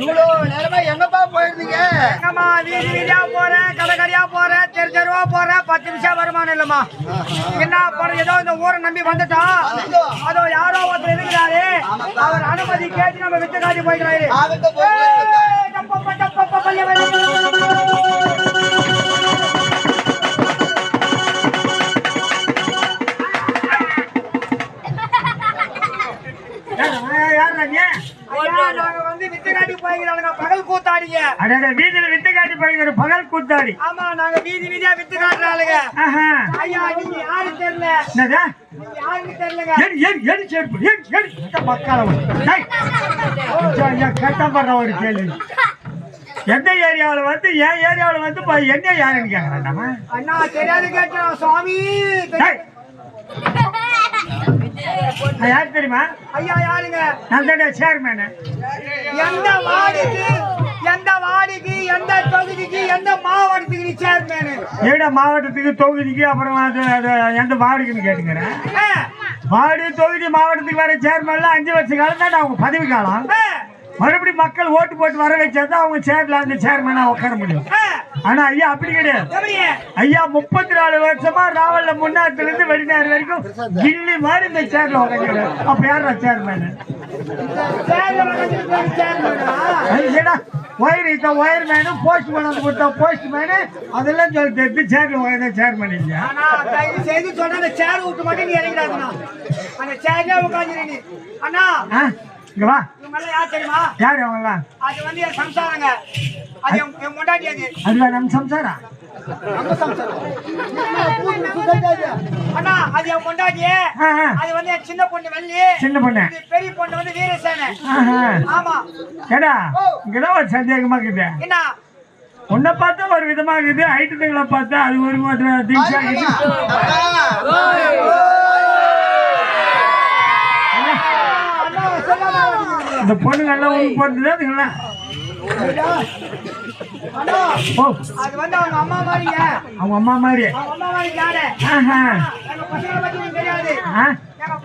இவ்வளவு நேரமா எங்கப்பா போயிருந்தீங்க? எங்கம்மா வீதி வீதியா போறேன், கடை கடையா போறேன், தெரு தெருவா போறேன். 10 நிமிஷம் வருமானம் இல்லம்மா. என்ன போற ஏதோ இந்த ஊரை நம்பி வந்துட்டோம். அதோ யாரோ ஒருத்தர் இருக்கிறாரு, அவர் அனுமதி கேட்டு நம்ம விட்டு காட்டி போய்க்கிறாரு. பகல் கூத்தாடிங்க. வீதியில வித்து காட்டி போய்கிற பகல் கூத்தாடி. ஆமா, நாங்க வீதி வீதியா வித்து காட்டுறாளுங்க. ஐயா, நீங்க யாரு தெரியல. யாருக்கு தெரியலங்க. ஒரு கேள்வி, எந்த ஏரியாவில் வந்து என் ஏரியாவில் வந்து என்ன யாருன்னு கேட்கறாங்க. அண்ணா தெரியாது கேட்டோம் சுவாமி. யாரு தெரியுமா? ஐயா யாருங்க? நான் சேர்மேன். எந்த வார்டுக்கு, எந்த தொகுதிக்கு, எந்த மாவட்டத்துக்கு நீ சேர்மேன்? எந்த மாவட்டத்துக்கு, தொகுதிக்கு, அப்புறம் எந்த வார்டுக்குன்னு கேட்டுக்கிறேன். வார்டு, தொகுதி, மாவட்டத்துக்கு வர சேர்மேன்லாம் 5 வருஷ காலம் தான் அவங்க பதவி காலம். மறுபடியும் மக்கள் ஓட்டு போட்டு வர வச்சாதான் அவங்க சேர்ல அந்த சேர்மேனா உட்கார முடியும். ஆனா ஐயா அப்படி கிடையாது. ஐயா 34 வருஷமா ராவல்ல முன்னாத்துல இருந்து வெளிநாடு வரைக்கும் கில்லி மாதிரி இந்த சேர்ல உட்காந்து. அப்ப யாரா chairman? Wire menu, post man கொடுத்தா போஸ்ட் மேனு, அதெல்லாம் சொல்லி தெரிஞ்சு சேர்ல உட்காந்து சேர்மேன் இல்லையா? செய்து சொன்ன அந்த சேர் விட்டு மட்டும் நீ இறங்கிடாதுண்ணா. அந்த சேர்ல உட்காந்து அண்ணா இங்க வா. யார் தெரியுமா? யாரு அவங்கலாம்? அது வந்து என் சம்சாரங்க. அது என் முண்டாட்டி. அது நம்ம சம்சாரா? அண்ணா அது என் முண்டாட்டி. அது வந்து என் சின்ன பொண்ணு வள்ளி. சின்ன பொண்ணு. பெரிய பொண்ணு வந்து வீரசேன. ஆமா. ஏடா இங்கதான் ஒரு சந்தேகமா இருக்குது. என்ன? உன்னை பார்த்தா ஒரு விதமா இருக்குது, ஐட்டங்களை பார்த்தா அது ஒரு தீட்சா இருக்குது. இந்த பொண்ணு நல்லா போட்டுது. அதுங்களா அது வந்து அவங்க அம்மா மாதிரிங்க. அவங்க அம்மா மாதிரி. அவங்க அம்மா மாதிரி யாரு? பசங்களை பத்தி உங்களுக்கு தெரியாது.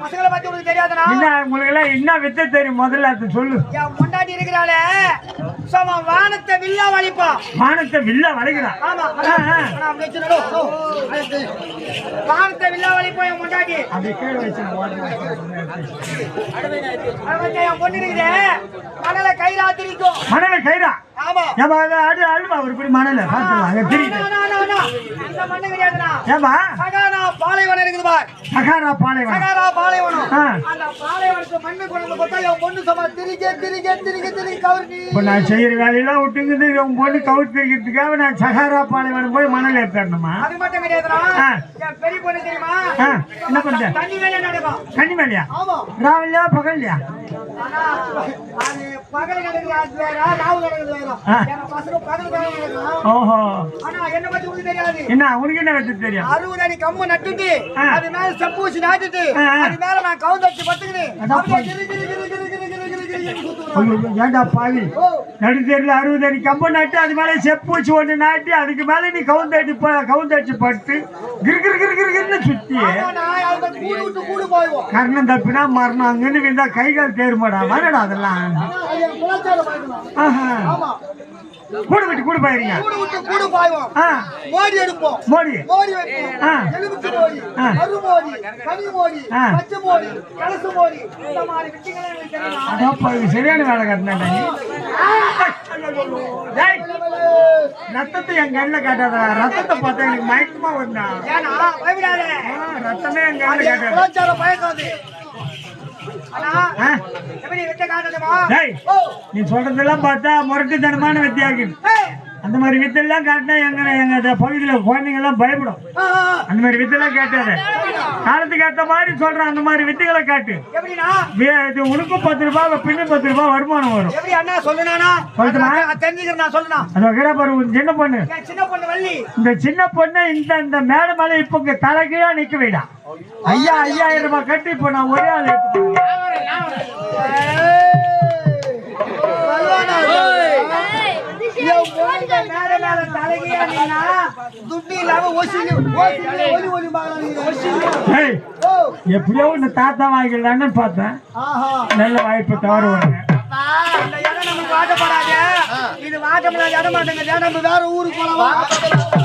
பசங்களை பத்தி உங்களுக்கு தெரியாதுனா உங்களுக்கு எல்லாம் என்ன வித்த தெரியும்? முதல்ல அது சொல்லு. முன்னாடி இருக்கிறாளே வானத்தை வில்லா வலிப்பா. வானத்தை வில்லா வலிக்கிறான். ஆமா, வானத்தை வில்லா வலிப்பா என் முன்னாடி. அது கீழே வச்சு என் பொண்ணு இருக்குது. மணல கயிறா திரிக்கும். மணல கயிறா? ஆமா. ஒரு படி மணல மண்ணு கிடையாதுண்ணா. ஏமா சகாரா பாலைவனம் இருக்குது பார். சகாரா பாலைவனம். சகாரா பாலைவனம். அந்த பாலைவனத்து மண்ணு கொண்டு பார்த்தா என் பொண்ணு சும்மா திரிக்க கவுரி. இப்ப நான் செய்யற வேலையெல்லாம் விட்டுங்குது. உன் பொண்ணு கவுரி திரிக்கிறதுக்காக நான் சகாரா பாலைவனம் போய் மணல் ஏற்றணுமா? அது மட்டும் கிடையாதுண்ணா. என் பெரிய பொண்ணு தெரியுமா என்ன பண்ற? தண்ணி மேலே நடக்கும். தண்ணி மேலையா? ஆமா. ராவிலையா பகல்லையா? பகல் நடக்குது வேற, ராவு நடக்குது வேற. பசங்க பகல் நடக்கும். ஓஹோ. ஆனா என்ன பத்தி உங்களுக்கு தெரியாது. என்ன உனக்கு என்ன பத்தி தெரியும்? 60 அடி கம்பு நட்டுட்டு அது மேல செப்பூசி நாட்டிட்டு அது மேல நான் கவுந்தடிச்சு பத்துக்கிறேன். ஏண்டா பாவி, நடுத்தேரில் 60 அடி கம்பு நட்டு அது மேல செப்பூச்சி ஒன்று நாட்டி அதுக்கு மேல நீ கவுந்தடிச்சு பட்டு கிருன்னு சுத்தி கர்ணம் தப்பினா மரணம். அங்கன்னு விழுந்தா கைகால் தேர்மாடா வரடா. அதெல்லாம் கூடு விட்டு கூடு பாயிருங்க. மோடி எடுப்போம். மோடி எலுமிச்சை மோடி, மரு மோடி, கனி மோடி, பச்சை மோடி, கலசு மோடி. இந்த மாதிரி விஷயங்கள் சரியான வேலை காட்டினாண்டா நீ. ரத்தத்தை என் கண்ணில் காட்டாத. ரத்தத்தை பார்த்தா எனக்கு மயக்கமா வந்தா. ரத்தமே என் கண்ணில் காட்டாது. பயக்காது. நீ சொல்றதெல்லாம் பார்த்தா முரட்டுத்தனமான வித்தியாகும். அந்த மாதிரி வித்தெல்லாம் காட்டினா எங்க பகுதியில குழந்தைங்க எல்லாம் பயப்படும். அந்த மாதிரி வித்தெல்லாம் காட்டாத. காலத்துக்கு ஏற்ற மாதிரி சொல்றேன். அந்த மாதிரி வித்துகளை காட்டு. உனக்கும் 10 ரூபாய் பின்ன 10 ரூபாய் வருமானம் வரும். சின்ன பொண்ணு இந்த சின்ன பொண்ணு இந்த மேடை மேல இப்ப இங்க தலைகீழா நிக்க வைடா. 5000 ரூபாய் கட்டி இப்ப நான் ஒரே ஆள் எப்படியோ ஒண்ணு தாத்தா வாங்கிக்கலான்னு பார்த்தேன். நல்ல வாய்ப்பு தவறு வருங்க. பார்க்க முடியாது இடம் மாட்டேங்க நம்ம வேற ஊருக்கு போலாம்